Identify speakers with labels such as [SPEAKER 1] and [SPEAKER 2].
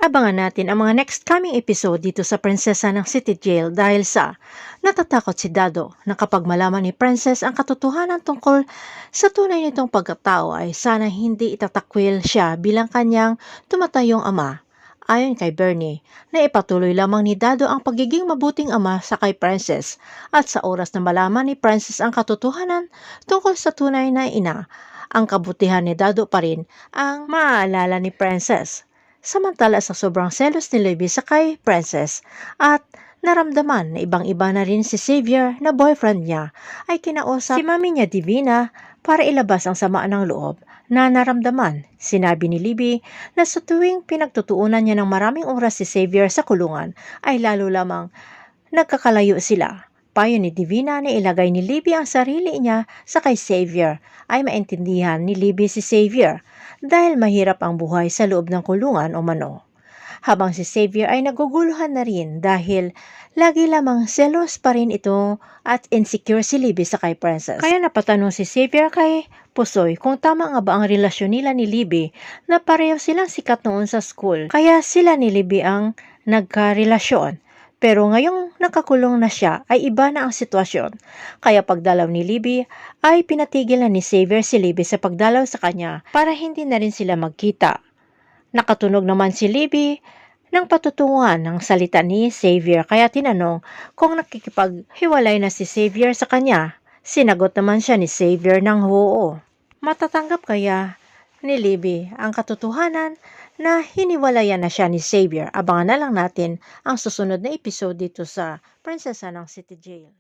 [SPEAKER 1] Abangan natin ang mga next coming episode dito sa Prinsesa ng City Jail dahil sa natatakot si Dado na kapag malaman ni Princess ang katotohanan tungkol sa tunay nitong pagkatao ay sana hindi itatakwil siya bilang kanyang tumatayong ama. Ayon kay Bernie, na ipatuloy lamang ni Dado ang pagiging mabuting ama sa kay Princess at sa oras na malaman ni Princess ang katotohanan tungkol sa tunay na ina, ang kabutihan ni Dado pa rin ang maaalala ni Princess. Samantala sa sobrang selos ni Libby sa kay Princess at naramdaman na ibang-iba na rin si Xavier na boyfriend niya ay kinausap si mami niya Divina para ilabas ang sama ng loob na naramdaman. Sinabi ni Libby na sa tuwing pinagtutuunan niya ng maraming oras si Xavier sa kulungan ay lalo lamang nagkakalayo sila. Payo ni Divina na ilagay ni Libby ang sarili niya sa kay Xavier ay maintindihan ni Libby si Xavier dahil mahirap ang buhay sa loob ng kulungan o mano. Habang si Xavier ay naguguluhan na rin dahil lagi lamang selos pa rin ito at insecure si Libby sa kay Princess. Kaya napatanong si Xavier kay Pusoy kung tama nga ba ang relasyon nila ni Libby na pareho silang sikat noon sa school. Kaya sila ni Libby ang nagkarelasyon. Pero ngayong nakakulong na siya ay iba na ang sitwasyon. Kaya pagdalaw ni Libby ay pinatigil na ni Xavier si Libby sa pagdalaw sa kanya para hindi na rin sila magkita. Nakatunog naman si Libby ng patutunguhan ng salita ni Xavier kaya tinanong kung nakikipaghiwalay na si Xavier sa kanya. Sinagot naman siya ni Xavier ng oo. Matatanggap kaya ni Libby ang katotohanan na hiniwalayan na siya ni Xavier? Abangan na lang natin ang susunod na episode dito sa Prinsesa ng City Jail.